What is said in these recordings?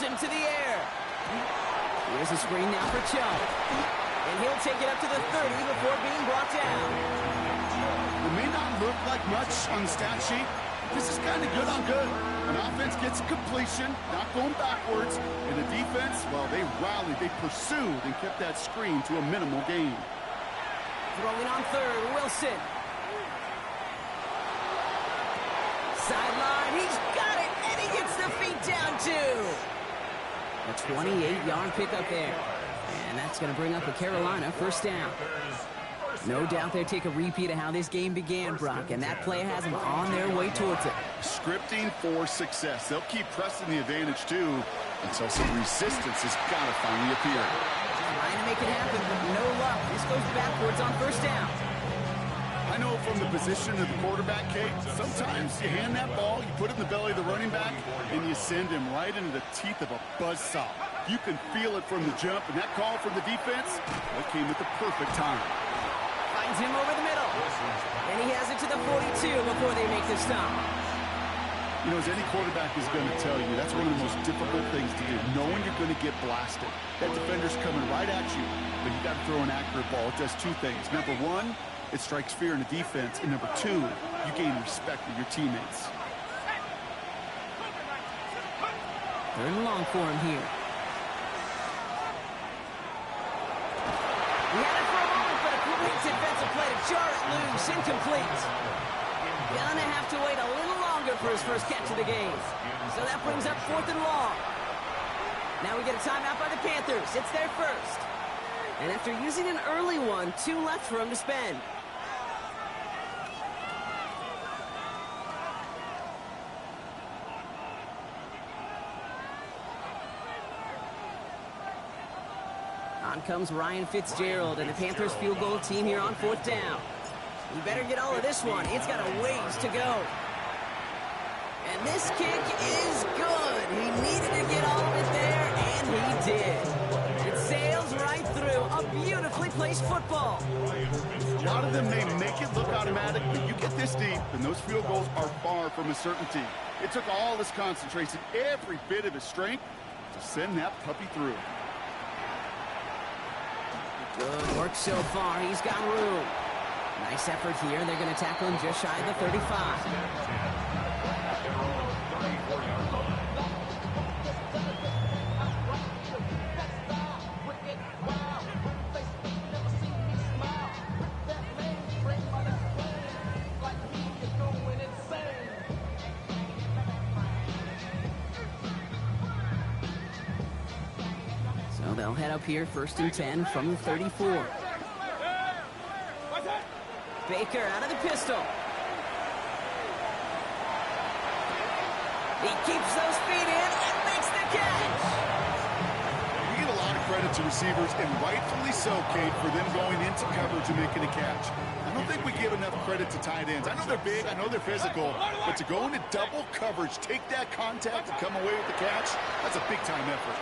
Wilson to the air. Here's a screen now for Chubb. And he'll take it up to the 30 before being brought down. It may not look like much on the stat sheet. This is kind of good on good. An offense gets a completion, not going backwards. And the defense, well, they rallied, they pursued, and kept that screen to a minimal gain. Throwing on third, Wilson. Sideline, he's got it, and he gets the feet down too. A 28-yard pickup there. And that's going to bring up a Carolina first down. No doubt they take a repeat of how this game began, Brock, and that play has them on their way towards it. Scripting for success. They'll keep pressing the advantage, too, until some resistance has got to finally appear. Trying to make it happen, but no luck. This goes backwards on first down. I know from the position of the quarterback, Kate, sometimes you hand that ball, you put it in the belly of the running back, and you send him right into the teeth of a buzzsaw. You can feel it from the jump, and that call from the defense, that came at the perfect time. Finds him over the middle. And he has it to the 42 before they make the stop. You know, as any quarterback is going to tell you, that's one of the most difficult things to do, knowing you're going to get blasted. That defender's coming right at you, but you got to throw an accurate ball. It does two things. Number one, it strikes fear in the defense, and number two, you gain respect of your teammates. Third and long for him here. He had it for a moment, but a great defensive play to jar it loose, incomplete. Gonna have to wait a little longer for his first catch of the game. So that brings up fourth and long. Now we get a timeout by the Panthers. It's their first. And after using an early one, 2 left for him to spend. On comes Ryan Fitzgerald and the Panthers field goal team here on fourth down. You better get all of this one. It's got a ways to go. And this kick is good. He needed to get all of it there, and he did. It sails right through a beautifully placed football. A lot of them may make it look automatic, but you get this deep, and those field goals are far from a certainty. It took all his concentration, every bit of his strength, to send that puppy through. Good work so far. He's got room. Nice effort here. They're going to tackle him just shy of the 35. So they'll head up here, first and 10 from the 34. Baker out of the pistol. He keeps those feet in and makes the catch. You get a lot of credit to receivers, and rightfully so, Kate, for them going into coverage and making a catch. I don't think we give enough credit to tight ends. I know they're big, I know they're physical, but to go into double coverage, take that contact, and come away with the catch, that's a big-time effort.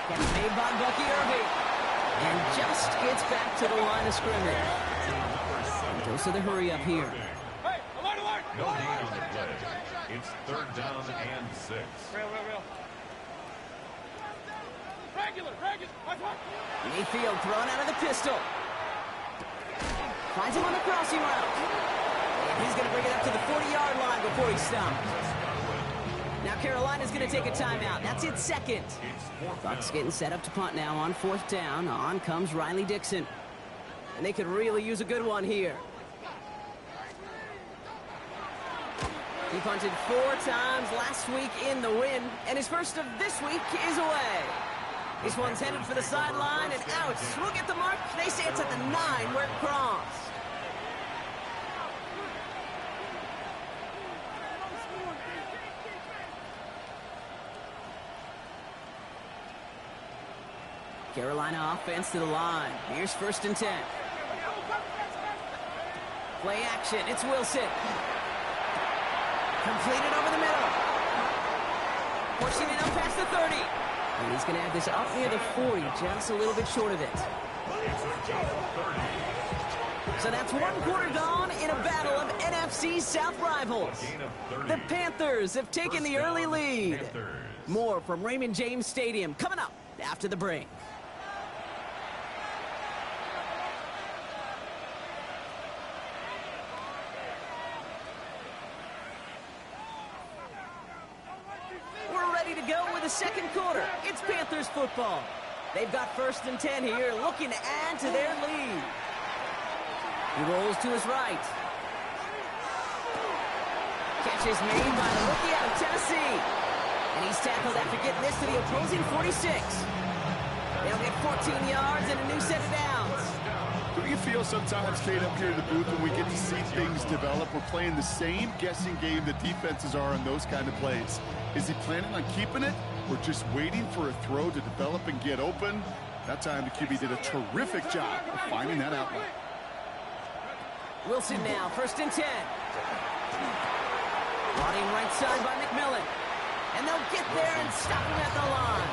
Catch made by Bucky Irving. And just gets back to the line of scrimmage. Goes to the hurry up here. Hey, alert! No gain on the play. It's third down and 6. Real. Regular. Mayfield thrown out of the pistol. Finds him on the crossing route. And he's going to bring it up to the 40-yard line before he stops. Now Carolina's going to take a timeout. That's its second. Bucks getting set up to punt now on fourth down. On comes Riley Dixon. And they could really use a good one here. He punted 4 times last week in the win, and his first of this week is away. This one's headed for the sideline and out. We'll get the mark. They say it's at the 9 where it crossed. Carolina offense to the line. Here's first and 10. Play action. It's Wilson. Completed over the middle. Pushing it up past the 30. And he's going to have this up near the 40, just a little bit short of it. So that's 1 quarter gone in a battle of NFC South rivals. The Panthers have taken the early lead. More from Raymond James Stadium coming up after the break. We're ready to go with the second quarter. It's Panthers football. They've got 1st and 10 here, looking to add to their lead. He rolls to his right. Catch is made by the rookie out of Tennessee. And he's tackled after getting this to the opposing 46. They'll get 14 yards and a new set of downs. Do you feel sometimes, Kate, up here in the booth when we get to see things develop, we're playing the same guessing game that defenses are on those kind of plays? Is he planning on keeping it or just waiting for a throw to develop and get open? That time the QB did a terrific job of finding that outlet. Wilson now, 1st and 10. Running right side by McMillan. And they'll get there and stop him at the line.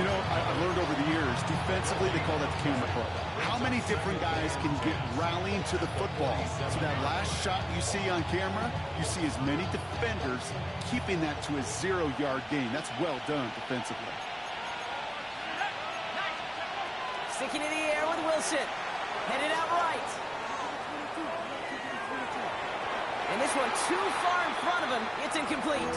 You know, I've learned over the years, defensively they call that the camera club. How many different guys can get rallying to the football? So that last shot you see on camera, you see as many defenders keeping that to a 0-yard gain. That's well done defensively. Sticking in the air with Wilson. Headed out right. And this one too far in front of him. It's incomplete.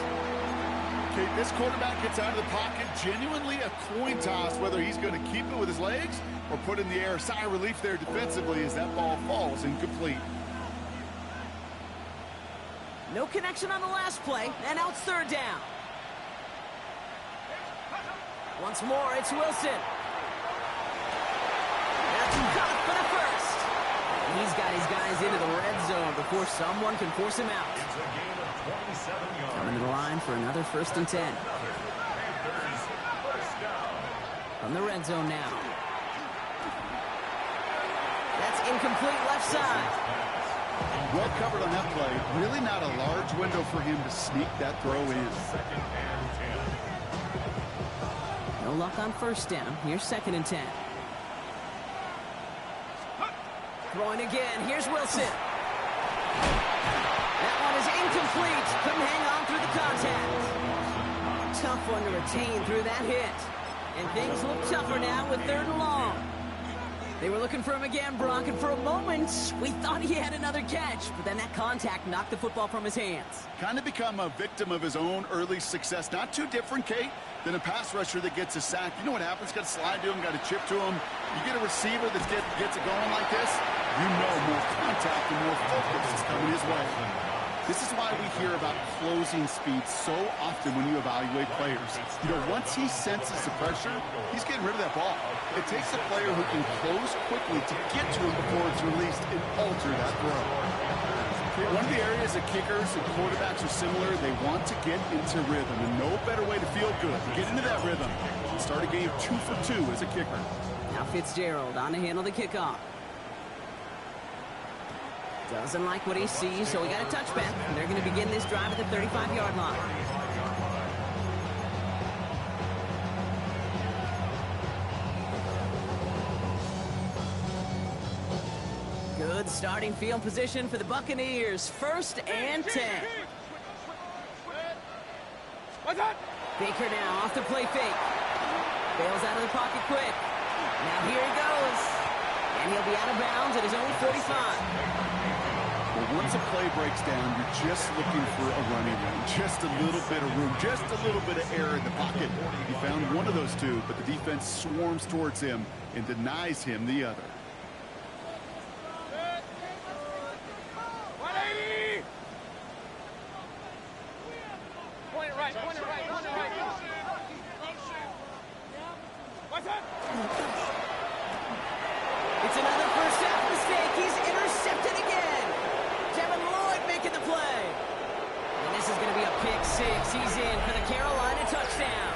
Okay, this quarterback gets out of the pocket. Genuinely a coin toss whether he's going to keep it with his legs or put in the air. Sigh of relief there defensively as that ball falls incomplete. No connection on the last play, and now it's 3rd down. Once more, it's Wilson. That's got for the first. And he's got his guys into the red zone before someone can force him out. Coming to the line for another 1st and 10. From the red zone now. That's incomplete left side. Well covered on that play. Really not a large window for him to sneak that throw in. No luck on 1st down. Here's 2nd and 10. Throwing again. Here's Wilson. That one is incomplete. Couldn't hang on through the contact. Tough one to retain through that hit. And things look tougher now with 3rd and long. They were looking for him again, Brock, and for a moment, we thought he had another catch. But then that contact knocked the football from his hands. Kind of become a victim of his own early success. Not too different, Kate, than a pass rusher that gets a sack. You know what happens? Got to slide to him, got to chip to him. You get a receiver that gets it going like this, you know more contact and more focus is coming his way. This is why we hear about closing speed so often when you evaluate players. You know, once he senses the pressure, he's getting rid of that ball. It takes a player who can close quickly to get to him before it's released and alter that throw. One of the areas that kickers and quarterbacks are similar, they want to get into rhythm, and no better way to feel good to get into that rhythm and start a game 2 for 2 as a kicker. Now Fitzgerald on to handle the kickoff. Doesn't like what he sees, so we got a touchback. They're going to begin this drive at the 35-yard line. Good starting field position for the Buccaneers. 1st and 10. Baker now off the play fake. Bails out of the pocket quick. Now here he goes. And he'll be out of bounds at his own 45. Well, once a play breaks down, you're just looking for a running lane. Just a little bit of room, just a little bit of air in the pocket. He found one of those two, but the defense swarms towards him and denies him the other. It's another first half mistake. He's intercepted again. Devin Lloyd making the play. And this is going to be a pick 6. He's in for the Carolina touchdown.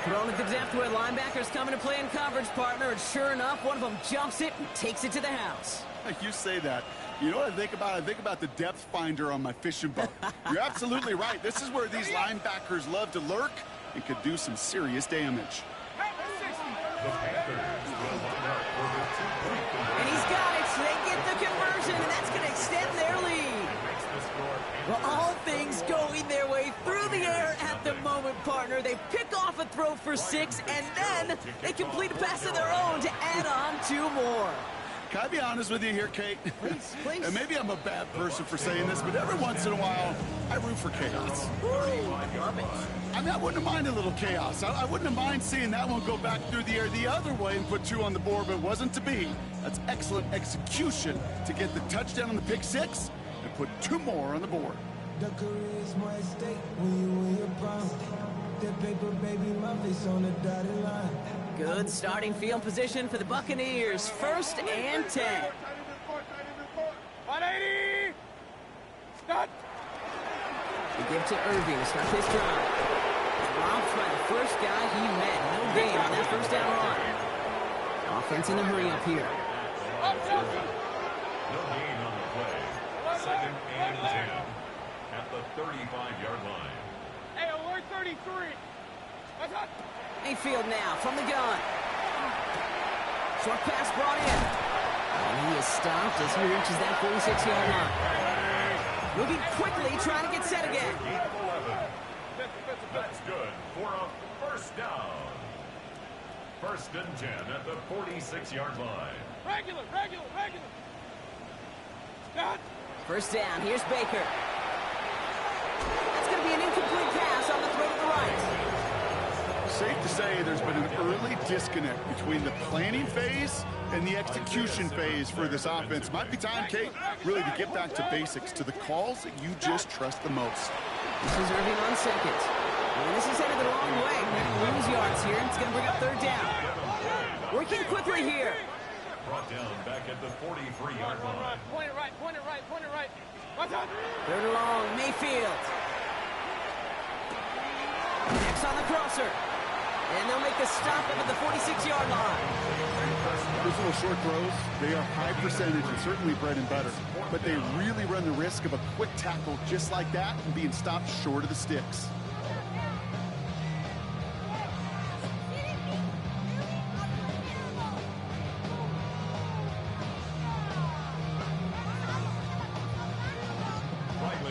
Thrown at the depth where linebackers coming to play in coverage, partner, and sure enough, one of them jumps it and takes it to the house. You say that. You know what I think about? I think about the depth finder on my fishing boat. You're absolutely right. This is where these linebackers love to lurk and could do some serious damage. And he's got it. So they get the conversion, and that's going to extend their lead. Well, all things go either the moment, partner. They pick off a throw for 6, and then they complete a pass of their own to add on 2 more. Can I be honest with you here, Kate? Please, please. And maybe I'm a bad person for saying this, but every once in a while, I root for chaos. Love it. I mean, I wouldn't have minded a little chaos. I wouldn't have minded seeing that one go back through the air the other way and put 2 on the board, but it wasn't to be. That's excellent execution to get the touchdown on the pick 6 and put 2 more on the board. The career is more at stake when you win your prime. That paper, baby, my face on the dotted line. Good starting field position for the Buccaneers. 1st and 10. 180! Start! They give to Irving to start his drive. Dropped by the first guy he met. No gain on that 1st down run. Offense in a hurry up here. No gain on the play. 2nd and 10 at the 35-yard line. Hey, alert 33! What's up? Mayfield now from the gun. Short pass brought in. And he is stopped as he reaches that 46-yard line. Moving quickly, trying to get set again. Gain of 11. That's good for a 1st down. 1st and 10 at the 46-yard line. Regular! Start! 1st down, here's Baker. That's going to be an incomplete pass on the throw to the right. Safe to say there's been an early disconnect between the planning phase and the execution phase for this offense. Might be time, Kate, really to get back to basics, to the calls that you just trust the most. This is Irving on 2nd. And this is headed the wrong way. We're going to lose yards here, and it's going to bring up 3rd down. Working quickly here. Brought down back at the 43-yard line. Point it right. What's up? 3rd and long, Mayfield. Next on the crosser. And they'll make the stop up at the 46-yard line. Those little short throws, they are high percentage and certainly bread and butter. But they really run the risk of a quick tackle just like that and being stopped short of the sticks.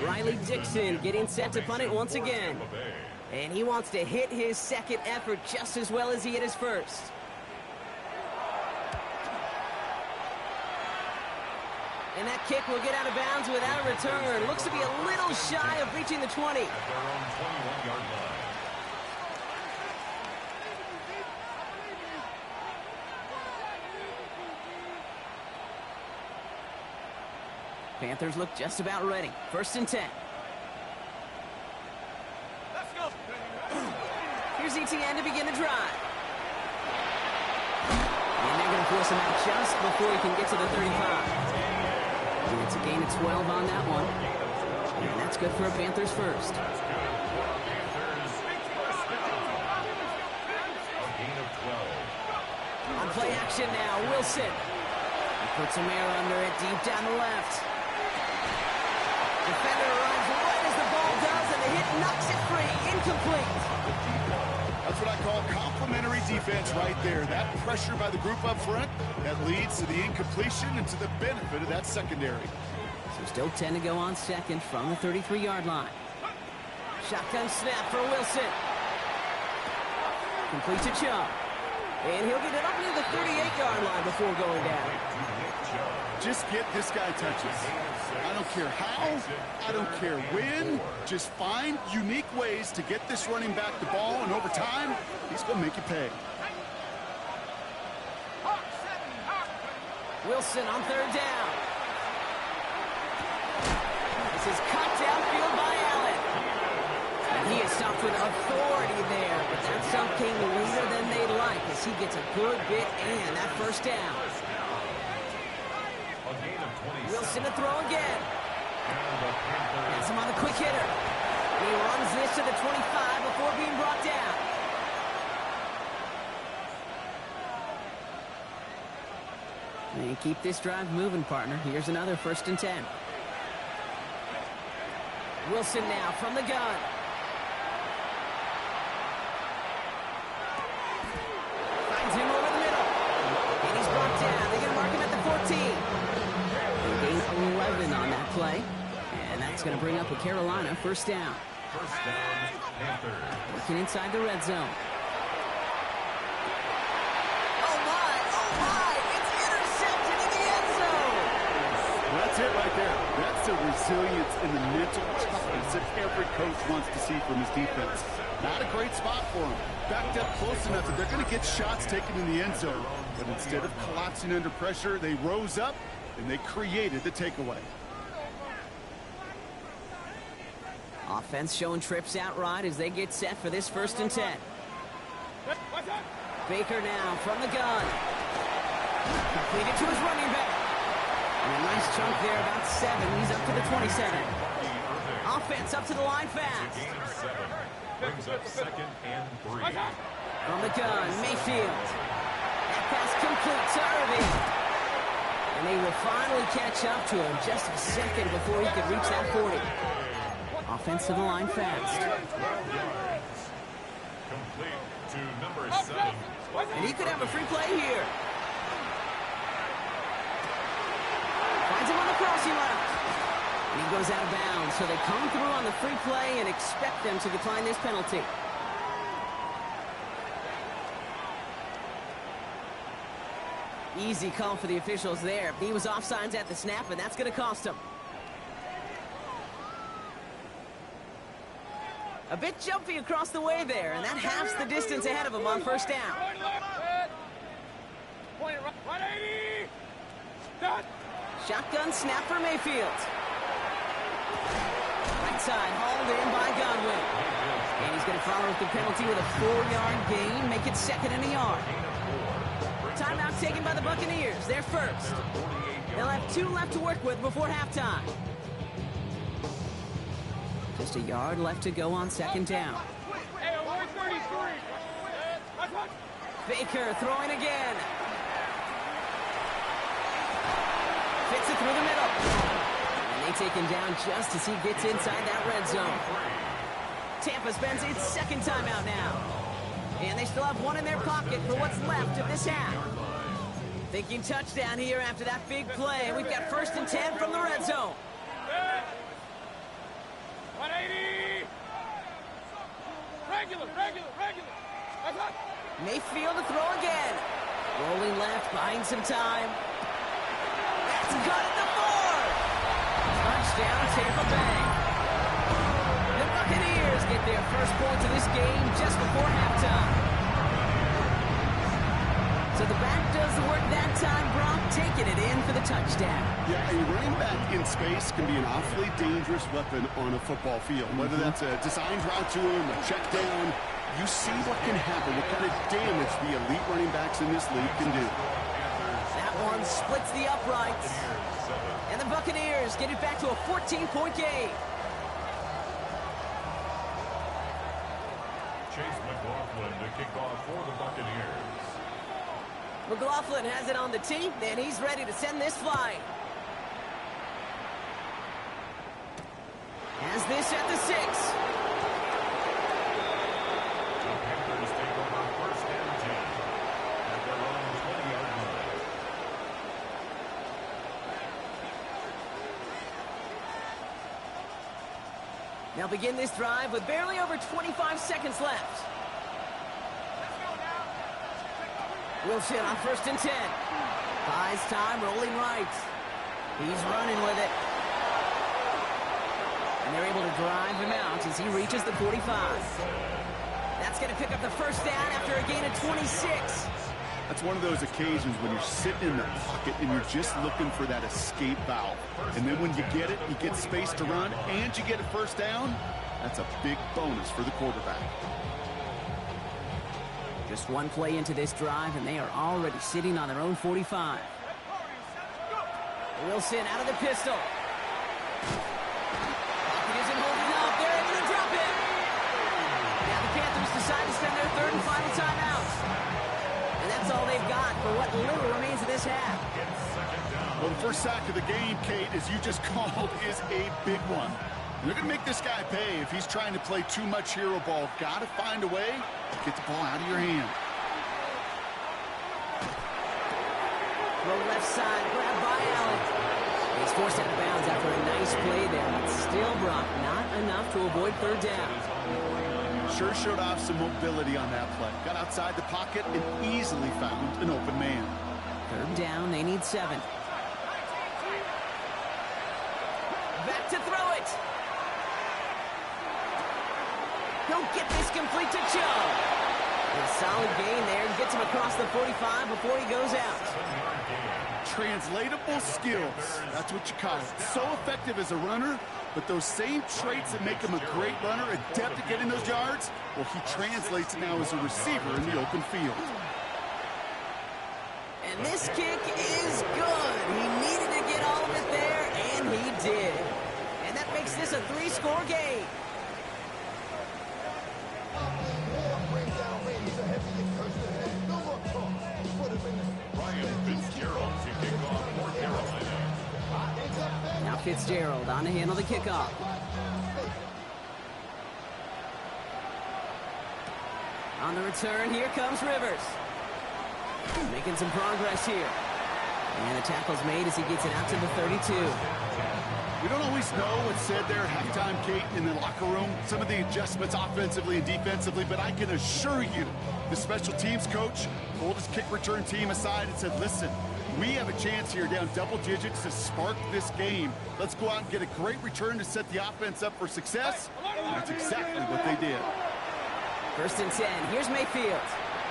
Riley Dixon getting set to punt it once again. And he wants to hit his 2nd effort just as well as he hit his 1st. And that kick will get out of bounds without a return. Looks to be a little shy of reaching the 20. At their own 21-yard line. Panthers look just about ready. 1st and 10. Let's go! Here's ETN to begin the drive. And they're going to force him out just before he can get to the 35. And it's a gain of 12 on that one. And that's good for a Panthers 1st. A gain of 12. On play action now, Wilson. He puts some air under it deep down the left. Defender arrives right as the ball does, and the hit knocks it free. Incomplete. That's what I call complimentary defense right there. That pressure by the group up front, that leads to the incompletion and to the benefit of that secondary. So still 10 to go on 2nd from the 33-yard line. Shotgun snap for Wilson. Complete to Chubb. And he'll get it up near the 38-yard line before going down. Just get this guy touches. I don't care how, I don't care when. Just find unique ways to get this running back the ball, and over time, he's going to make you pay. Wilson on 3rd down. This is cut downfield by Allen. And he is stopped with authority there, but that stop came later than they'd like as he gets a good bit and that 1st down. Wilson to throw again. Has him on the quick hitter. He runs this to the 25 before being brought down. And keep this drive moving, partner. Here's another 1st and 10. Wilson now from the gun. Finds him over the middle. And he's brought down. They're going to mark him at the 14. They gain 11 on that play. And that's going to bring up a Carolina 1st down. First down, Panthers. Working inside the red zone. Oh, my, it's intercepted in the end zone. That's it right there. That's the resilience and the mental toughness that every coach wants to see from his defense. Not a great spot for him. Backed up close enough that they're going to get shots taken in the end zone. But instead of collapsing under pressure, they rose up and they created the takeaway. Offense showing trips out right as they get set for this 1st and 10. Baker now from the gun. Completed to his running back. And a nice chunk there, about 7. He's up to the 27. Offense up to the line fast. Gain 7. Brings up 2nd and 3. From the gun, Mayfield. That pass complete to Irving. And they will finally catch up to him just a second before he could reach that 40. Offense to the line fast. 12 yards. Complete to number 7. And he could have a free play here. Finds him on the crossing route. And he goes out of bounds. So they come through on the free play and expect them to decline this penalty. Easy call for the officials there. He was offsides at the snap, and that's going to cost him. A bit jumpy across the way there, and that halves the distance ahead of him on 1st down. Shotgun snap for Mayfield. Right side, hauled in by Godwin. And he's going to follow with the penalty with a 4-yard gain, make it 2nd and a yard. Timeout taken by the Buccaneers. They're first. They'll have 2 left to work with before halftime. Just a yard left to go on 2nd down. Baker throwing again. Fits it through the middle. And they take him down just as he gets inside that red zone. Tampa spends its 2nd timeout now. And they still have 1 in their pocket for what's left of this half. Thinking touchdown here after that big play. We've got 1st and 10 from the red zone. 180! Regular. Mayfield to throw again. Rolling left, buying some time. That's got it to 4. Touchdown, Tampa Bay. The Buccaneers get their first point of this game just before halftime. So the back does the work that time, Brock, taking it in for the touchdown. Yeah, a running back in space can be an awfully dangerous weapon on a football field. Whether that's a designed route to him, a check down, you see what can happen, what kind of damage the elite running backs in this league can do. That one splits the uprights. And the Buccaneers get it back to a 14-point game. Chase McLaughlin to kick off for the Buccaneers. McLaughlin has it on the tee, and he's ready to send this flying. Has this at the 6. The Panthers take over 1st and 10 at their own 20-yard line. They'll begin this drive with barely over 25 seconds left. Wilson on 1st and 10. Buys time, rolling right. He's running with it. And they're able to drive him out as he reaches the 45. That's going to pick up the 1st down after a gain of 26. That's one of those occasions when you're sitting in the pocket and you're just looking for that escape valve. And then when you get it, you get space to run, and you get a 1st down. That's a big bonus for the quarterback. Just one play into this drive, and they are already sitting on their own 45. Wilson out of the pistol. Pocket isn't holding up. They're able to drop it. Now the Panthers decide to spend their 3rd and final timeout. And that's all they've got for what little remains of this half. Well, the first sack of the game, Kate, as you just called, is a big one. And they're going to make this guy pay if he's trying to play too much hero ball. Got to find a way to get the ball out of your hand. Low left side, grabbed by Allen. He's forced out of bounds after a nice play there, but still, Brock, not enough to avoid third down. Sure showed off some mobility on that play. Got outside the pocket and easily found an open man. Third down, they need 7. Back to throw it. He'll get this complete to Chubb. A solid gain there. Gets him across the 45 before he goes out. Translatable skills. That's what you call it. So effective as a runner, but those same traits that make him a great runner, adept at getting those yards, well, he translates now as a receiver in the open field. And this kick is good. He needed to get all of it there, and he did. And that makes this a 3-score game. Ryan Fitzgerald to kick off for Carolina. Now Fitzgerald on to handle the kickoff. On the return, here comes Rivers. Making some progress here. And the tackle's made as he gets it out to the 32. We don't always know what's said there at halftime, Kate, in the locker room. Some of the adjustments offensively and defensively, but I can assure you the special teams coach pulled his kick return team aside and said, listen, we have a chance here down double digits to spark this game. Let's go out and get a great return to set the offense up for success. And that's exactly what they did. 1st and 10. Here's Mayfield.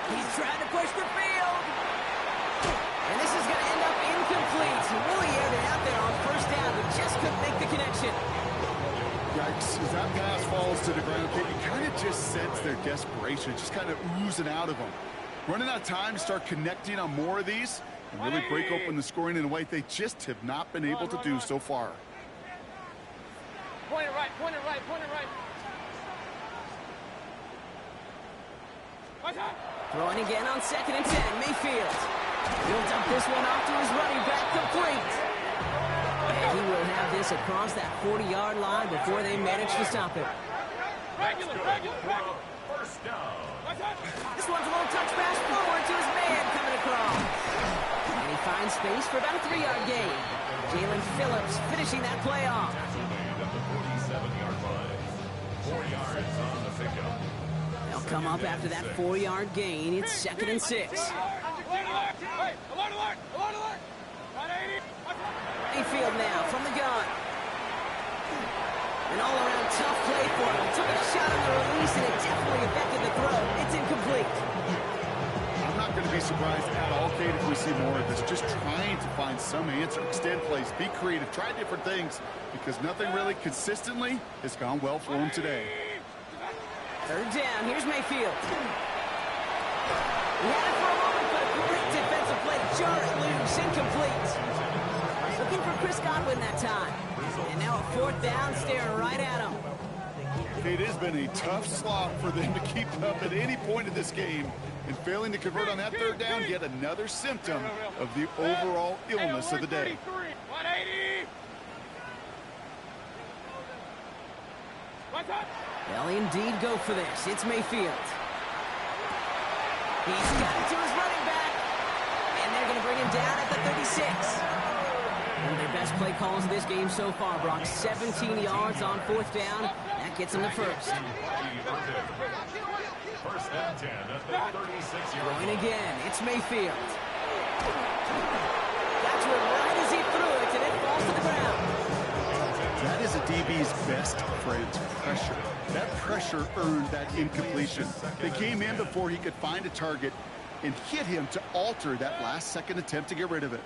He's trying to push the field. And this is going to end up incomplete. He really aired it out there on 1st down, but just couldn't make the connection. Yikes. As that pass falls to the ground, Kate, you kind of just sense their desperation, just kind of oozing out of them. Running out of time to start connecting on more of these and really break open the scoring in a way they just have not been able to do so far. Point it right, point it right, point it right. Throwing again on 2nd and 10. Mayfield. He'll dump this one off to his running back, complete. And he will have this across that 40-yard line before they manage to stop it. Regular. First down. This one's a little touch pass forward to his man coming across. And he finds space for about a 3-yard gain. Jalen Phillips finishing that play off. At the 47-yard line. 4 yards on the pickup. They'll come up after that 4-yard gain. It's 2nd and 6. Alert! 180! Mayfield now from the gun. An all-around tough play for him. Took a shot on the release, and it definitely affected the throw. It's incomplete. I'm not going to be surprised at all, Kate, if we see more of this. Just trying to find some answer, extend plays, be creative, try different things, because nothing really consistently has gone well for him today. 3rd down. Here's Mayfield. He had it for a moment, but a great defensive play to jar it loose. Incomplete. Looking for Chris Godwin that time. And now a 4th down, staring right at him. It has been a tough slog for them to keep up at any point of this game. And failing to convert on that 3rd down, yet another symptom of the overall illness of the day. 180! They'll indeed go for this. It's Mayfield. He's got it to his running back. And they're going to bring him down at the 36. One of their best play calls of this game so far, Brock. 17 yards on 4th down. That gets him the first. 1st and 10 at the 36-yard line. Going again. It's Mayfield. Got to it right as he threw it, and it falls to the ground. That is a DB's best friend, pressure. That pressure earned that incompletion. They came in before he could find a target and hit him to alter that last-second attempt to get rid of it.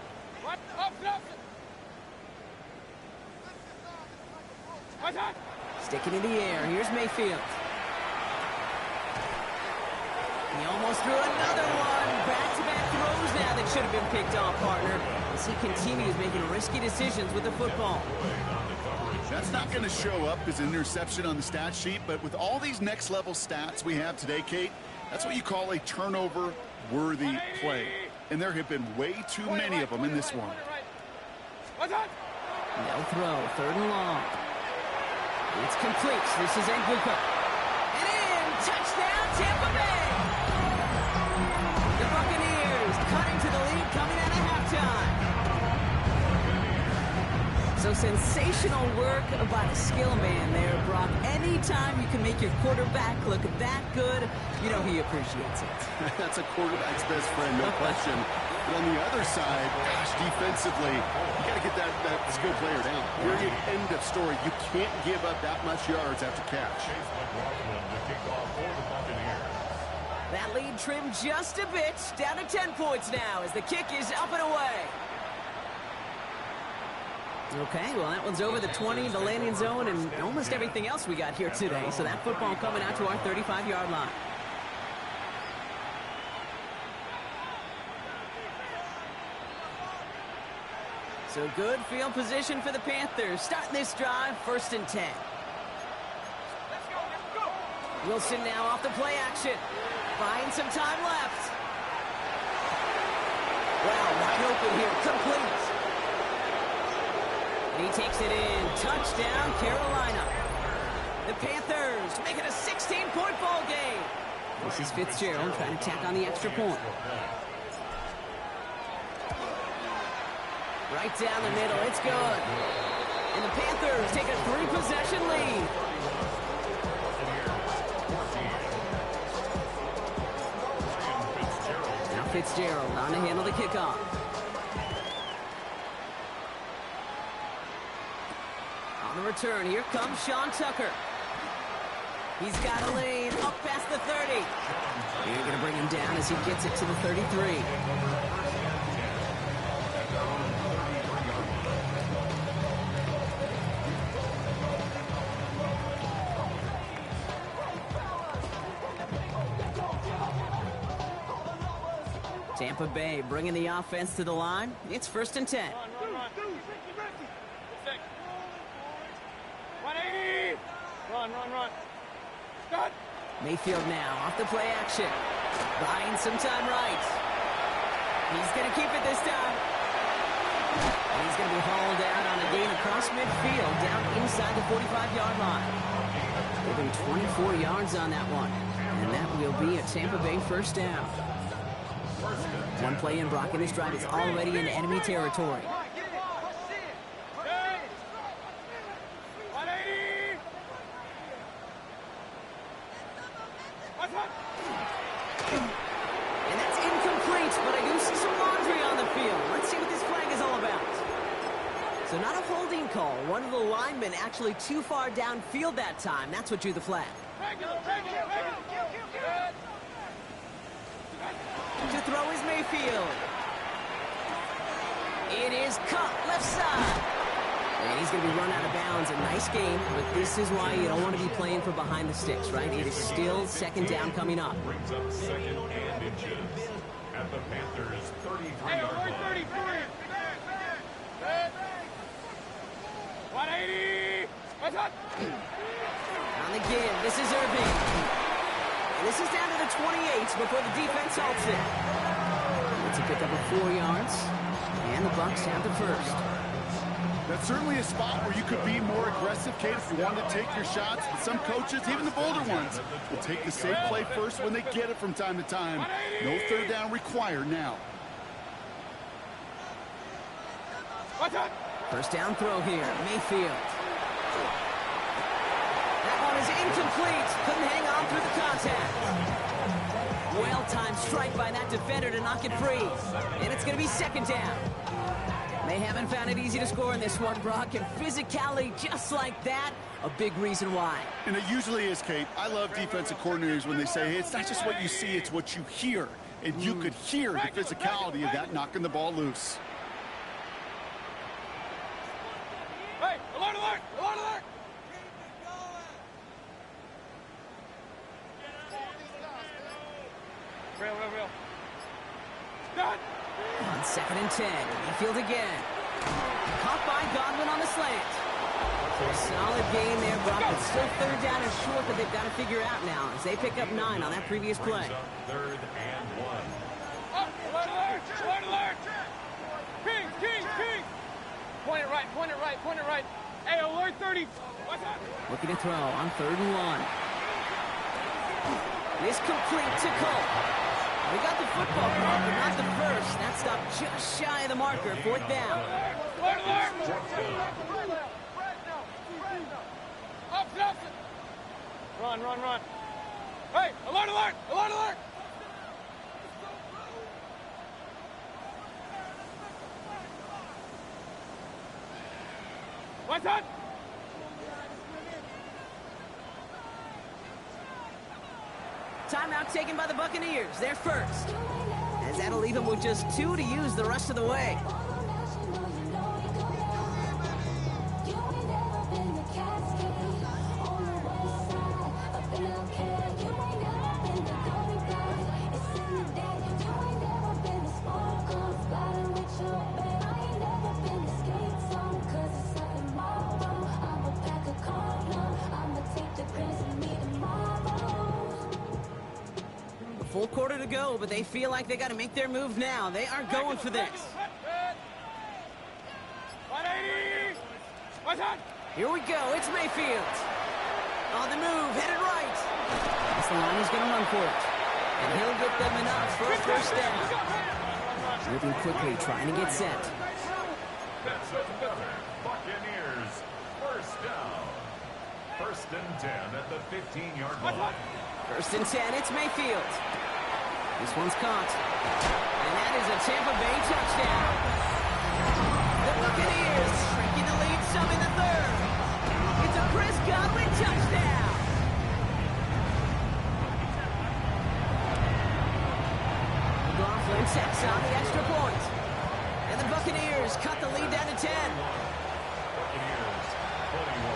Sticking in the air. Here's Mayfield. He almost threw another one. Back-to-back throws now that should have been picked off, partner, as he continues making risky decisions with the football. That's not going to show up as an interception on the stat sheet, but with all these next-level stats we have today, Kate, that's what you call a turnover-worthy play. And there have been way too many of them in this one. No throw. 3rd and long. It's complete. This is Ngluka. And in. Touchdown, Tampa Bay. The Buccaneers cutting to the lead coming out of halftime. sensational work by the skill man there, Brock. Anytime you can make your quarterback look that good, you know he appreciates it. That's a quarterback's best friend, no question. But on the other side, gosh, defensively, you got to get that skill player down. Period. End of story. You can't give up that much yards after catch. Chase McLaughlin to kick off for the Buccaneers. That lead trimmed just a bit, down to 10 points now as the kick is up and away. Okay, well, that one's over the 20, the landing zone, and almost everything else we got here today. So that football coming out to our 35-yard line. So good field position for the Panthers. Starting this drive, 1st and 10. Wilson now off the play action. Buying some time left. Wow, wide open here. Complete. And he takes it in. Touchdown, Carolina. The Panthers make it a 16-point ball game. This is Fitzgerald trying to tack on the extra point. Right down the middle. It's good. And the Panthers take a 3-possession lead. Now Fitzgerald on to handle the kickoff. On the return, here comes Sean Tucker. He's got a lane up past the 30. You're going to bring him down as he gets it to the 33. Tampa Bay bringing the offense to the line. It's 1st and 10. Run. 180. Run. Start. Mayfield now off the play action. Buying some time right. He's going to keep it this time. And he's going to be hauled out on a gain across midfield down inside the 45-yard line. Giving 24 yards on that one. And that will be a Tampa Bay 1st down. One play in, Brock, in this drive is already in enemy territory. 180. And that's incomplete, but I do see some laundry on the field. Let's see what this flag is all about. So not a holding call. One of the linemen actually too far downfield that time. That's what drew the flag. To throw is Mayfield. It is cut left side. And he's going to be run out of bounds. A nice game, but this is why you don't want to be playing for behind the sticks, right? It is still 2nd down coming up. Brings up 2nd and inches at the Panthers' 33-yard line. 180. On the give, this is Irving. And this is down to the 28 before the defense halts it. It's a pickup of 4 yards, and the Bucs have the 1st. That's certainly a spot where you could be more aggressive, Kate, if you wanted to take your shots. But some coaches, even the bolder ones, will take the safe play first when they get it from time to time. No 3rd down required now. 1st down throw here, Mayfield. That one is incomplete. Couldn't hang on through the contact. Well-timed strike by that defender to knock it free. And it's going to be 2nd down. They haven't found it easy to score in this one, Brock, and physicality just like that, a big reason why. And it usually is, Kate. I love defensive coordinators when they say, hey, it's not just what you see, it's what you hear. And you could hear the physicality of that knocking the ball loose. Hey, alert! Real. Done. On 2nd and 10, Mayfield again. Caught by Godwin on the slant. So a solid gain there, Brock. It's still 3rd down and short, but they've got to figure out now as they pick up 9 on that previous play. 3rd and 1. Alert! King! Point it right. Hey, alert 30. What's up? Looking to throw on 3rd and 1. This complete to Cole. We got the football call, but not the first. That stopped just shy of the marker. 4th down. Run, run, run. Hey, alert, alert, alert, alert. What's that? Timeout taken by the Buccaneers. They're first. As that'll leave them with just 2 to use the rest of the way. Full quarter to go, but they feel like they got to make their move now. They are going for this. 180. What's that? Here we go. It's Mayfield. On the move, headed right. That's the line. He's going to run for it. And he'll get them enough for a first down. Moving quickly, trying to get set. That's another Buccaneers first down. 1st and 10 at the 15-yard line. 1st and 10, it's Mayfield. This one's caught. And that is a Tampa Bay touchdown. The Buccaneers shrinking the lead some in the 3rd. It's a Chris Godwin touchdown. McLaughlin tacks on the extra point. And the Buccaneers cut the lead down to 10. Buccaneers 21.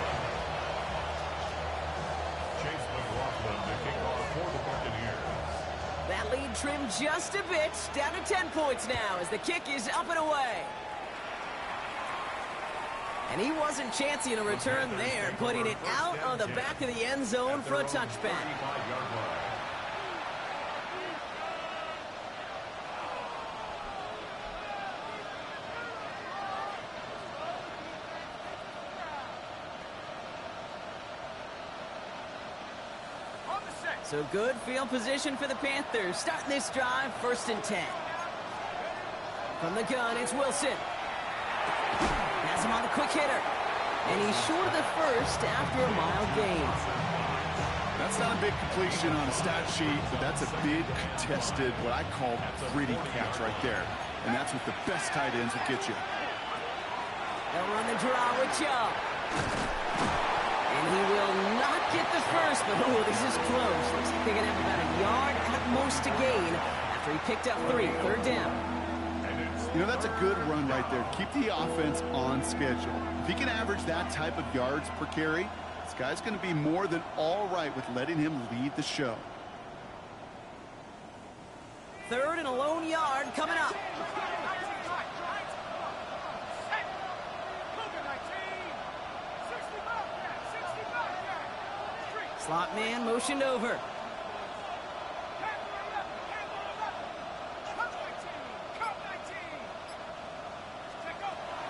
Chase McLaughlin to kick off for the Buccaneers. That lead trimmed just a bit, down to 10 points now as the kick is up and away. And he wasn't chancing a return there, putting it out on the back of the end zone for a touchback. 35-yard line. So good field position for the Panthers. Starting this drive, 1st and 10. From the gun, it's Wilson. Has him on the quick hitter. And he's short of the first after a mild gain. That's not a big completion on a stat sheet, but that's a big contested, what I call gritty catch right there. And that's what the best tight ends will get you. They'll run the draw with Chubb. And he will not get the first, but oh, this is close. Looks like they're going to have about a yard at most to gain after he picked up 3. 3rd down. You know, that's a good run right there. Keep the offense on schedule. If he can average that type of yards per carry, this guy's going to be more than all right with letting him lead the show. 3rd and a lone yard coming up. Slot man motioned over.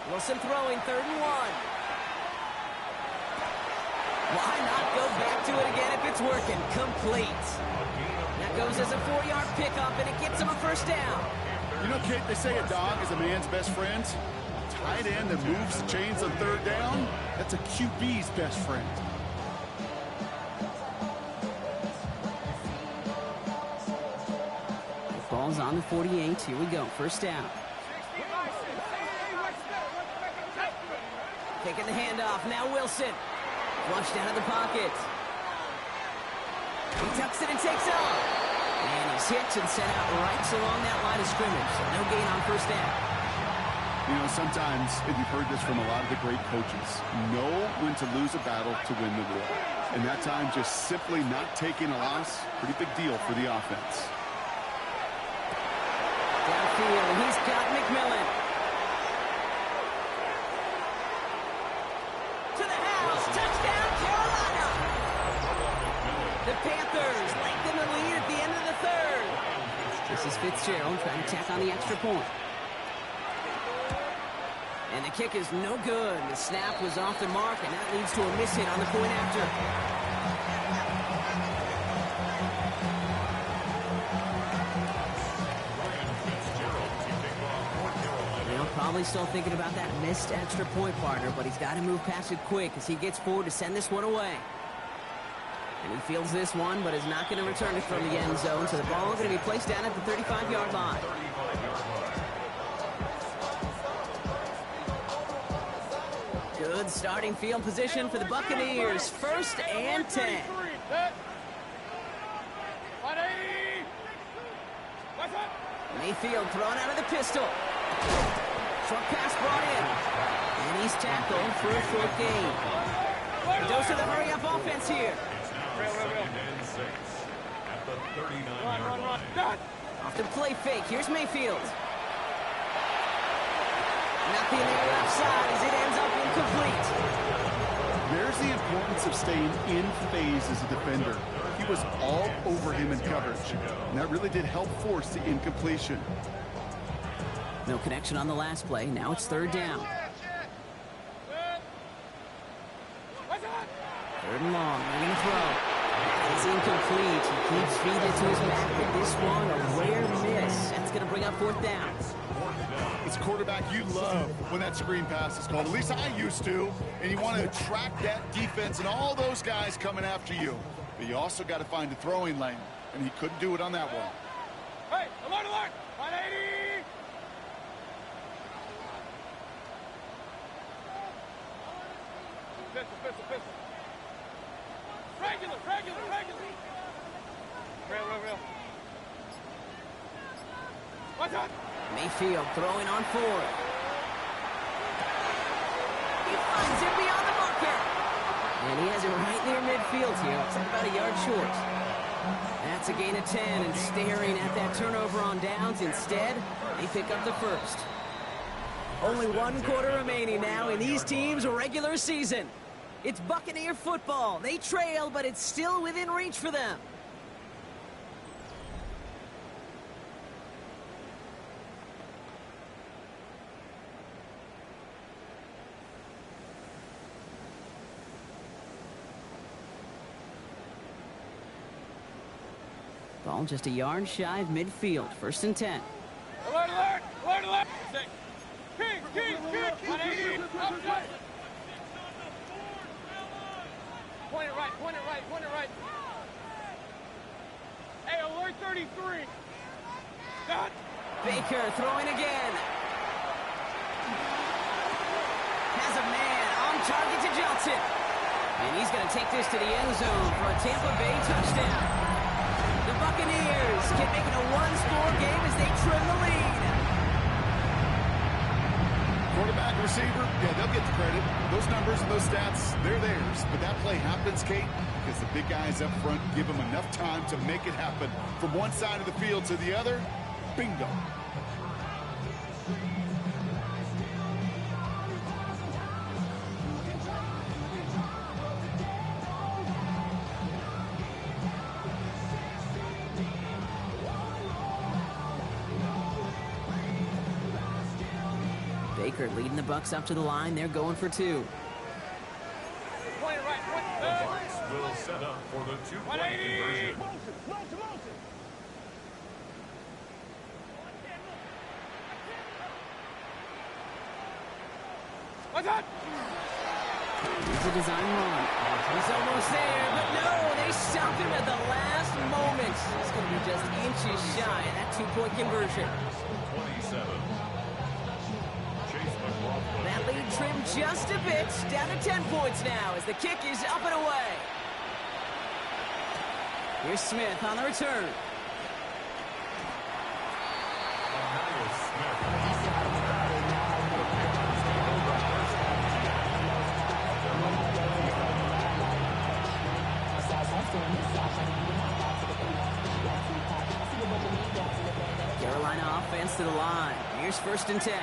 Wilson throwing, 3rd and 1. Why not go back to it again if it's working? Complete. That goes as a 4-yard pickup, and it gets him a first down. You know, Kate, they say a dog is a man's best friend. A tight end that moves the chains on 3rd down, that's a QB's best friend. Ball's on the 48. Here we go. First down. Taking the handoff. Now Wilson. Flushed out of the pocket. He tucks it and takes off. And he's hit and sent out right along that line of scrimmage. So no gain on first down. You know, sometimes, and you've heard this from a lot of the great coaches, know when to lose a battle to win the war. And that time, just simply not taking a loss, pretty big deal for the offense. Downfield, he's got McMillan. To the house, touchdown, Carolina! The Panthers lengthen the lead at the end of the 3rd. This is Fitzgerald trying to tack on the extra point. And the kick is no good. The snap was off the mark, and that leads to a miss hit on the point after. Probably still thinking about that missed extra point, partner, but he's got to move past it quick as he gets forward to send this one away. And he fields this one, but is not going to return it from the end zone, so the ball is going to be placed down at the 35-yard line. Good starting field position for the Buccaneers. 1st and 10. Mayfield thrown out of the pistol. Short pass brought in. And he's tackled for a short gain. A dose of the hurry-up offense here. At the 39-yard line. Off the play fake. Here's Mayfield. Nothing there left side as it ends up incomplete. There's the importance of staying in phase as a defender. He was all over him in coverage, and that really did help force the incompletion. No connection on the last play. Now it's 3rd down. 3rd and long. They're going to throw. It's incomplete. He keeps feeding it to his back, but this one a rare miss. That's going to bring up 4th down. As a quarterback, you love when that screen pass is called. At least I used to. And you want to attract that defense and all those guys coming after you. But you also got to find a throwing lane, and he couldn't do it on that one. Hey, alert, alert! 180! Pistol. Regular. Real. What's up? Mayfield throwing on 4th. He finds it beyond the marker. And he has it right near midfield here. It's like about a yard short. That's a gain of 10, and staring at that turnover on downs. Instead, they pick up the 1st. Only 1 quarter remaining now in these teams' regular season. It's Buccaneer football. They trail, but it's still within reach for them. Ball just a yard shy of midfield. 1st and 10. Alert! King! 180! Outside! Point it right. Hey, alert 33! Got. Baker throwing again. Has a man on target to Johnson. And he's going to take this to the end zone for a Tampa Bay touchdown. The Buccaneers can make it a 1-score game as they trim the lead. Quarterback, receiver, yeah, they'll get the credit. Those numbers and those stats, they're theirs. But that play happens, Kate, because the big guys up front give them enough time to make it happen. From one side of the field to the other, bingo. Baker leading the Bucs up to the line. They're going for 2. Point it right. The Bucs will set up for the 2-point conversion. What's that? Here's a design run. He's almost there, but no, they stopped him at the last moment. It's going to be just inches shy of that 2-point conversion. 27. That lead trimmed just a bit, down to 10 points now as the kick is up and away. Here's Smith on the return. Carolina offense to the line. Here's 1st and 10.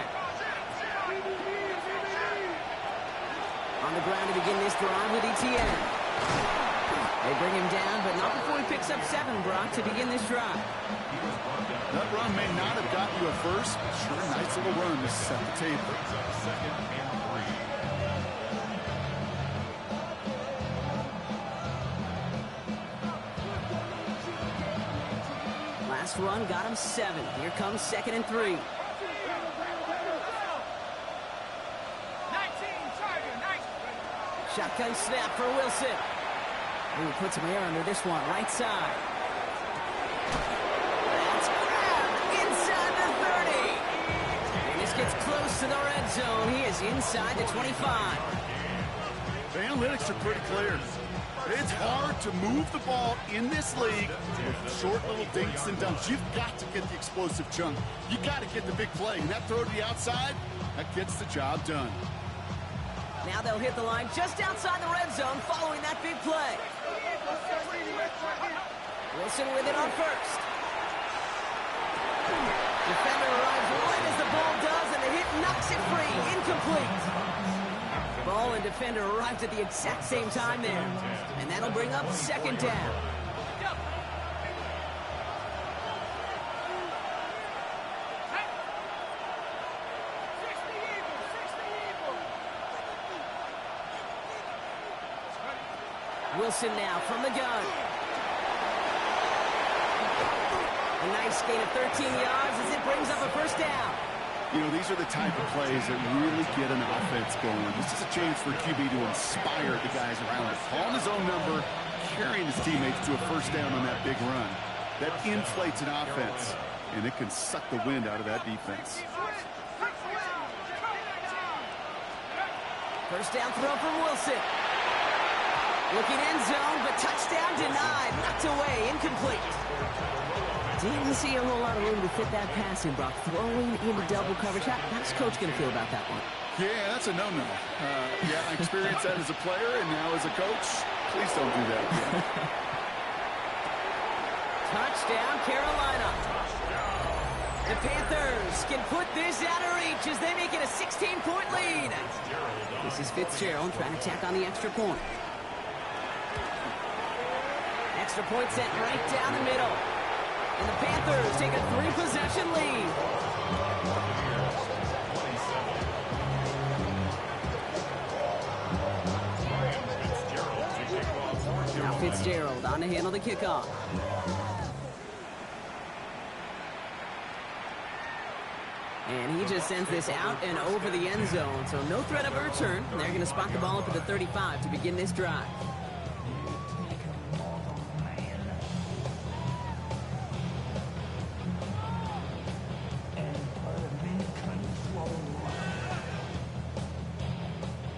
On the ground to begin this drive with Etienne. They bring him down, but not before he picks up 7, Brock, to begin this drive. That run may not have gotten you a first, but sure, nice little run to set the table. Second and 3. Last run got him 7. Here comes 2nd and 3. Shotgun snap for Wilson. Ooh, put some air under this one, right side. That's grabbed inside the 30. And this gets close to the red zone. He is inside the 25. The analytics are pretty clear. It's hard to move the ball in this league with short little dinks and dunks. You've got to get the explosive chunk. You got to get the big play. And that throw to the outside, that gets the job done. Now they'll hit the line just outside the red zone following that big play. Wilson with it on first. Defender arrives right as the ball does, and the hit knocks it free. Incomplete. Ball and defender arrived at the exact same time there. And that'll bring up second down. Wilson now from the gun. A nice gain of 13 yards as it brings up a first down. You know, these are the type of plays that really get an offense going. This is a chance for QB to inspire the guys around him. Calling his own number, carrying his teammates to a first down on that big run. That inflates an offense, and it can suck the wind out of that defense. First down throw from Wilson. Looking end zone, but touchdown denied. Knocked away, incomplete. Didn't see a whole lot of room to fit that pass in, Brock. Throwing into double coverage. How's Coach going to feel about that one? Yeah, that's a no-no. Yeah, I experienced that as a player, and now as a coach, please don't do that again. Touchdown, Carolina. The Panthers can put this out of reach as they make it a 16-point lead. This is Fitzgerald trying to tack on the extra point. Extra point sent right down the middle. And the Panthers take a 3-possession lead. Now Fitzgerald on to handle the kickoff. And he just sends this out and over the end zone. So no threat of a return. They're going to spot the ball up at the 35 to begin this drive.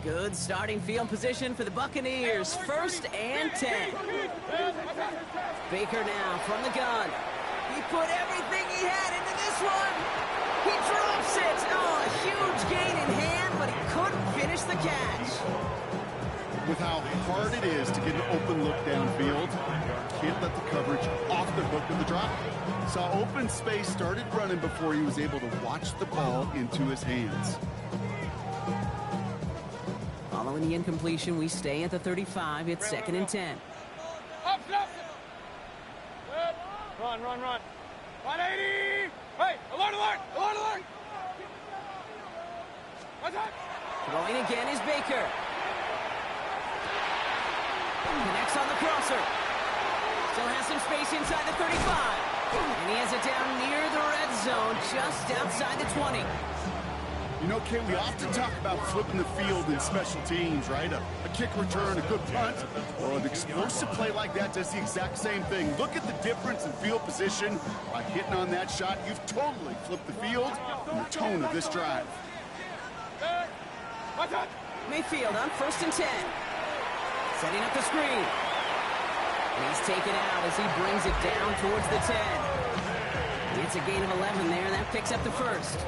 Good starting field position for the Buccaneers. 1st and 10. Baker now from the gun. He put everything he had into this one. He drops it. Oh, a huge gain in hand, but he couldn't finish the catch. With how hard it is to get an open look downfield, can't let the coverage off the hook of the drop. Saw open space, started running before he was able to watch the ball into his hands. Following the incompletion, we stay at the 35. It's 2nd and 10. Up. Run. 180. Hey, alert. What's that? Throwing again is Baker. Connects on the crosser. Still has some space inside the 35. And he has it down near the red zone, just outside the 20. You know, Kate, we often talk about flipping the field in special teams, right? A kick return, a good punt. Well, an explosive play like that does the exact same thing. Look at the difference in field position. By hitting on that shot, you've totally flipped the field and the tone of this drive. Mayfield on 1st and 10. Setting up the screen. And he's taken out as he brings it down towards the 10. It's a gain of 11 there. That picks up the 1st.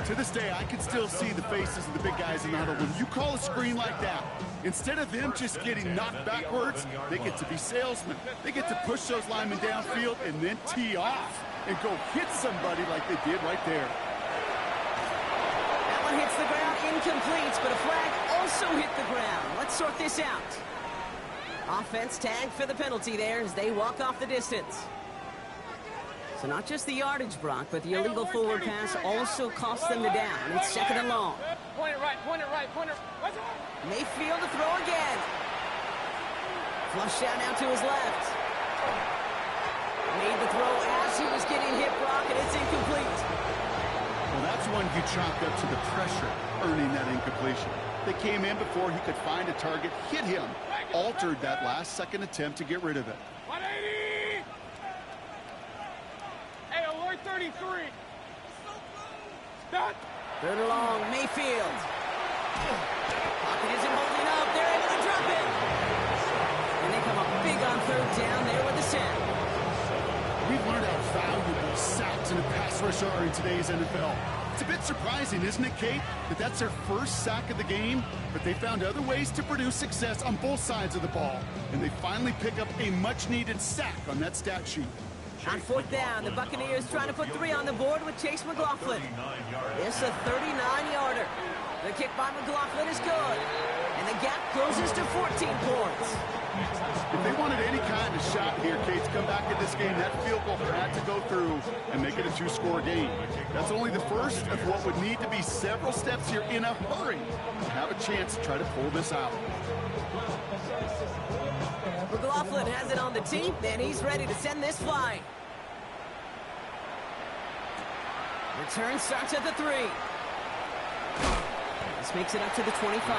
To this day, I can still see the faces of the big guys in the huddle. When you call a screen like that, instead of them just getting knocked backwards, they get to be salesmen. They get to push those linemen downfield and then tee off and go hit somebody like they did right there. That one hits the ground, incomplete, but a flag also hit the ground. Let's sort this out. Offense tagged for the penalty there as they walk off the distance. So not just the yardage, Brock, but the illegal forward pass also cost them the down. It's 2nd and long. Point it right. Mayfield to throw again. Flushed out now to his left. Made the throw as he was getting hit, Brock, and it's incomplete. Well, that's one you chalk up to the pressure earning that incompletion. They came in before he could find a target, hit him, altered that last-second attempt to get rid of it. 180! Hey, alert 33! Stop! Third and long, Mayfield. Pocket isn't holding up. They're able to drop it. And they come up big on third down there with the sack. We've learned how valuable sacks in a pass rush are in today's NFL. It's a bit surprising, isn't it, Kate, that that's their first sack of the game, but they found other ways to produce success on both sides of the ball, and they finally pick up a much-needed sack on that stat sheet. On fourth down, the Buccaneers trying to put 3 on the board with Chase McLaughlin. It's a 39-yarder. The kick by McLaughlin is good, and the gap closes to 14 points. If they wanted any kind of shot here, Kate, to come back in this game, that field goal had to go through and make it a 2-score game. That's only the first of what would need to be several steps here in a hurry to have a chance to try to pull this out. McLaughlin has it on the tee, and he's ready to send this flying. Return starts at the 3. This makes it up to the 25.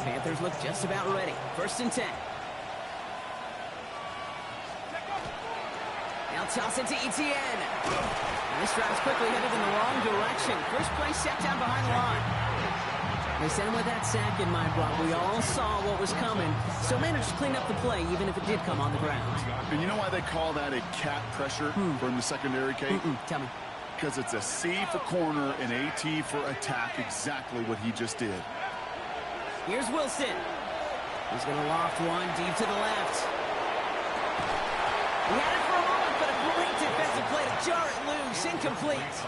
Panthers look just about ready. 1st and 10. Now toss it to Etienne. And this drive's quickly headed in the wrong direction. First play set down behind the line. They sent him with that sack in mind, Brock. We all saw what was coming, so managed to clean up the play, even if it did come on the ground. And you know why they call that a cat pressure from the secondary, Kate? Tell me. Because it's a C for corner and AT for attack, exactly what he just did. Here's Wilson. He's going to loft one deep to the left. He had it for a moment, but a great defensive play to jar it loose. Incomplete.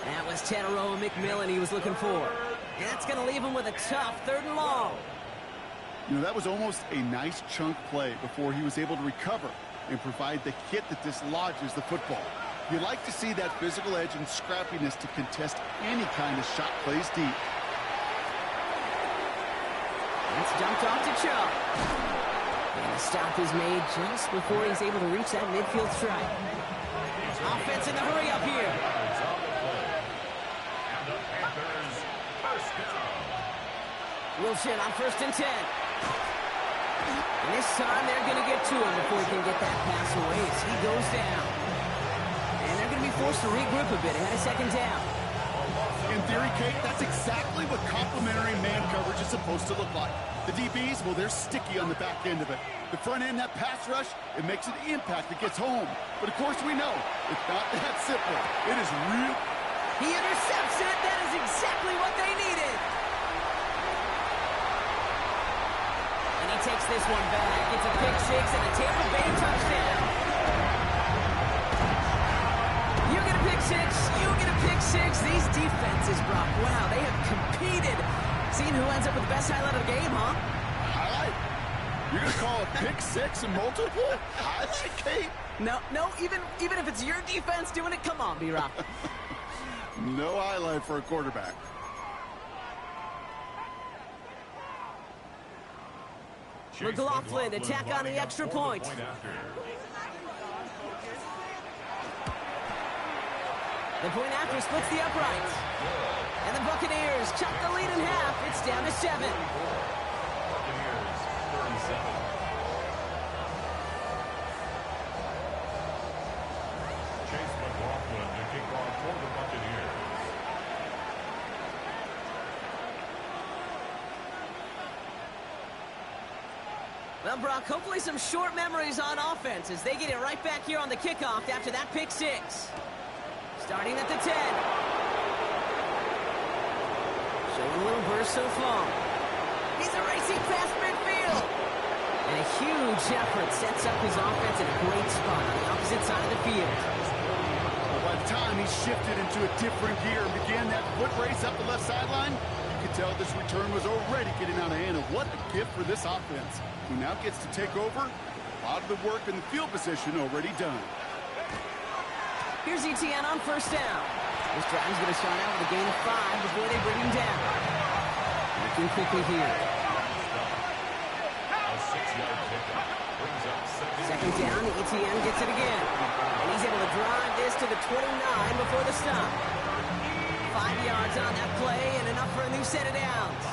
That was Tataroa McMillan he was looking for. And that's going to leave him with a tough 3rd and long. You know, that was almost a nice chunk play before he was able to recover and provide the hit that dislodges the football. You like to see that physical edge and scrappiness to contest any kind of shot plays deep. That's dumped off to Chubb. And the stop is made just before he's able to reach that midfield strike. Offense in the hurry up here. Wilson on 1st and 10. And this time they're going to get to him before he can get that pass away as he goes down. And they're going to be forced to regroup a bit ahead of 2nd down. In theory, Kate, that's exactly what complementary man coverage is supposed to look like. The DBs, well, they're sticky on the back end of it. The front end, that pass rush, it makes an impact that gets home. But of course we know, it's not that simple. It is real. He intercepts it. That is exactly what they needed. And he takes this one back. It's a pick 6 and a Tampa Bay touchdown. You get a pick 6. You get a pick 6. These defenses, Brock, wow, they have competed. Seeing who ends up with the best highlight of the game, huh? Highlight? You're going to call a pick 6 and multiple? Highlight, Kate? No, even if it's your defense doing it, come on, B-Rock. No highlight for a quarterback. McLaughlin attack on the extra point. The point after splits the uprights. And the Buccaneers chop the lead in half. It's down to 7. Buccaneers 37. Chase McLaughlin to kick off for the Buccaneers. Well, Brock, hopefully some short memories on offense as they get it right back here on the kickoff after that pick 6. Starting at the 10. Showing a little burst so far. He's a racing past midfield. And a huge effort sets up his offense in a great spot on the opposite side of the field. Well, by the time he shifted into a different gear and began that foot race up the left sideline, you could tell this return was already getting out of hand. And what a gift for this offense, who now gets to take over. A lot of the work in the field position already done. Here's Etienne on 1st down. This drive's going to start out with a gain of 5 before they bring him down. The Working quickly here. A 6-yard pickup brings up Second down, ETN gets it again. And he's able to drive this to the 29 before the stop. 5 yards on that play and enough for a new set of downs.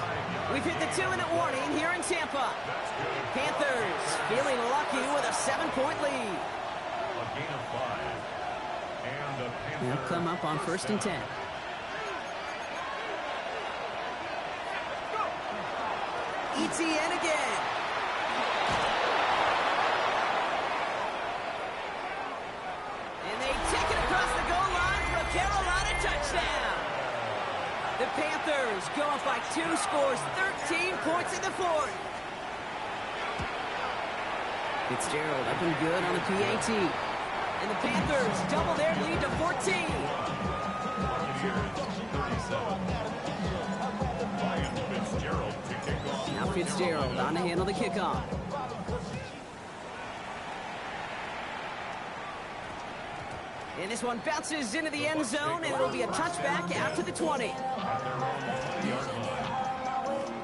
We've hit the 2-minute warning here in Tampa. Panthers feeling lucky with a 7-point lead. a gain of 5. And the Panthers They'll come up on first and 10. ETN again. And they take it across the goal line for a Carolina touchdown. The Panthers go up by 2 scores, 13 points in the fourth. Fitzgerald up and good on the PAT. And the Panthers double their lead to 14. Ryan Fitzgerald to kick off. Now Fitzgerald on to handle the kickoff. And this one bounces into the end zone, and it'll be a touchback after the 20.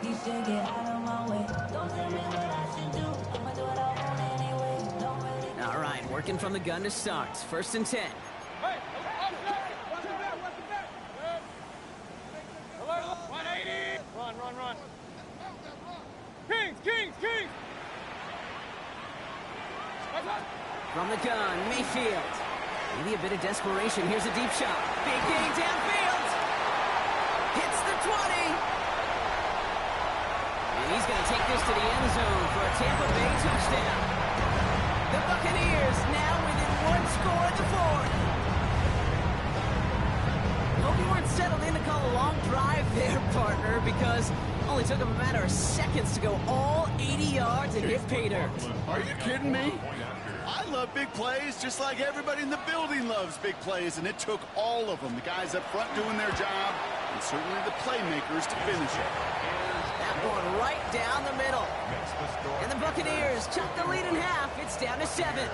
You should get out of my way. Don't tell me what I should do. I'ma do what I want anyway. Don't really All right, working from the gun to start. First and 10. Hey, what's the bet? What's the bet? Alert, 180. Run. Kings. From the gun, Mayfield. Maybe a bit of desperation. Here's a deep shot. Big gain downfield. Hits the 20. And he's going to take this to the end zone for a Tampa Bay touchdown. The Buccaneers now within 1 score in the fourth. Hope you weren't settled in to call a long drive there, partner, because it only took them a matter of seconds to go all 80 yards and hit pay dirt. Are you kidding me? I love big plays just like everybody in the building loves big plays, and it took all of them. The guys up front doing their job, and certainly the playmakers to finish it. That one right down the middle. Makes the score And the Buccaneers chop the lead in half. It's down to 7. 44.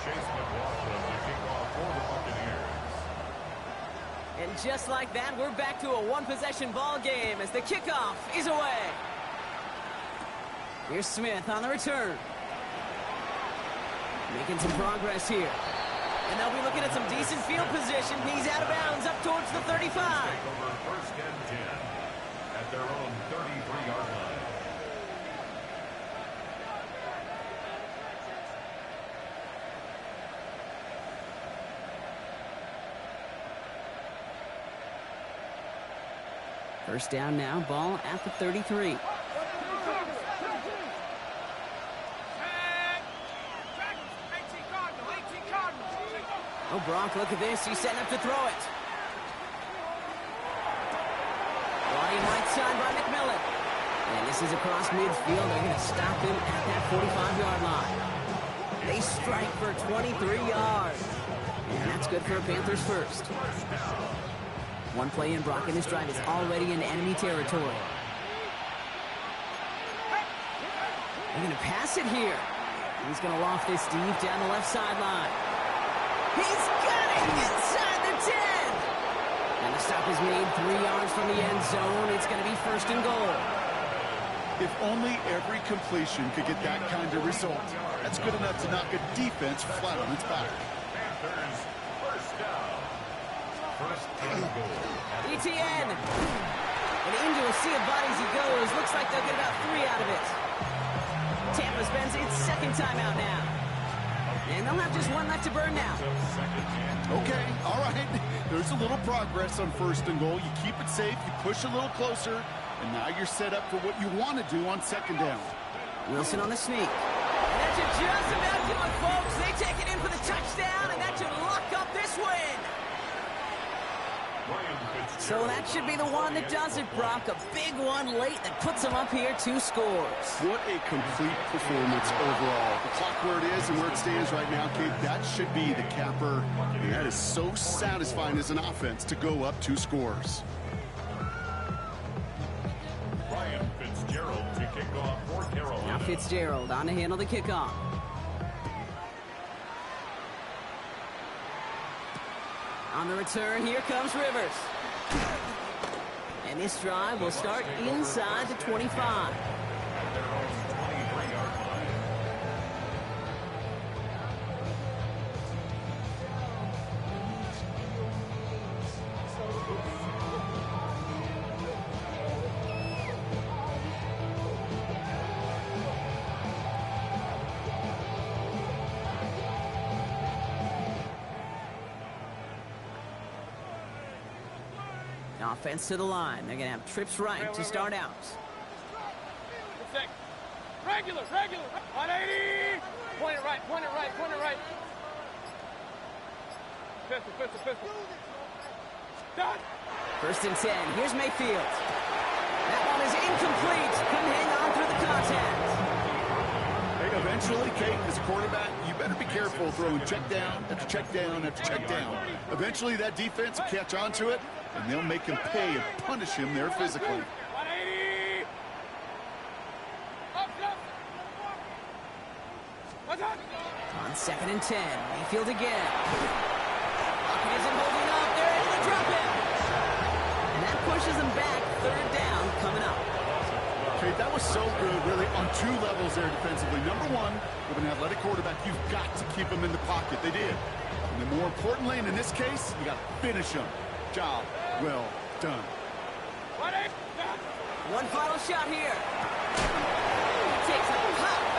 Chase McLaughlin to kick off for the Buccaneers. And just like that, we're back to a one-possession ball game as the kickoff is away. Here's Smith on the return. Making some progress here. And they'll be looking at some decent field position. He's out of bounds up towards the 35. Over first and 10 at their own 33-yard line. First down now, ball at the 33. Oh, Brock, look at this. He's setting up to throw it. Wide right side by McMillan. And this is across midfield. They're going to stop him at that 45-yard line. They strike for 23 yards. And that's good for a Panthers first. One play in, Brock in this drive is already in enemy territory. They're going to pass it here. He's going to loft this deep down the left sideline. He's got it inside the 10. And the stop is made 3 yards from the end zone. It's going to be first and goal. If only every completion could get that kind of result. That's good enough to knock a defense flat on its back. Panthers first down. First and goal. ETN. And into a sea of bodies he goes. Looks like they'll get about 3 out of it. Tampa spends its second timeout now. And they'll have just one left to burn now. Okay, all right. There's a little progress on first and goal. You keep it safe, you push a little closer, and now you're set up for what you want to do on second down. Wilson on the sneak. And that should just about do it, folks. They take it in for the touchdown, and that should lock up this win. So that should be the one that does it, Brock. A big one late that puts them up here 2 scores. What a complete performance overall. The clock where it is and where it stands right now, Kate, that should be the capper. And that is so satisfying as an offense to go up 2 scores. Ryan Fitzgerald to kick off for Carolina. Now Fitzgerald on to handle the kickoff. On the return, here comes Rivers. And this drive will start inside the 25. Offense to the line. They're going to have trips right to start out. Regular. 180. Point it right. Pistol. Done. 1st and 10. Here's Mayfield. That one is incomplete. Couldn't hang on through the contact. Hey, eventually, Kate, as a quarterback, you better be careful throwing check down after check down after check down. Eventually, that defense will catch on to it, and they'll make him pay and punish him there physically. 180. Up. On 2nd and 10. Mayfield again. Lockett isn't holding up. They're able to drop him. And that pushes him back. 3rd down coming up. Okay, that was so good, really, on 2 levels there defensively. Number one, with an athletic quarterback, you've got to keep him in the pocket. They did. And then more importantly, and in this case, you got to finish him. Job well done. One final shot here. He takes a pop.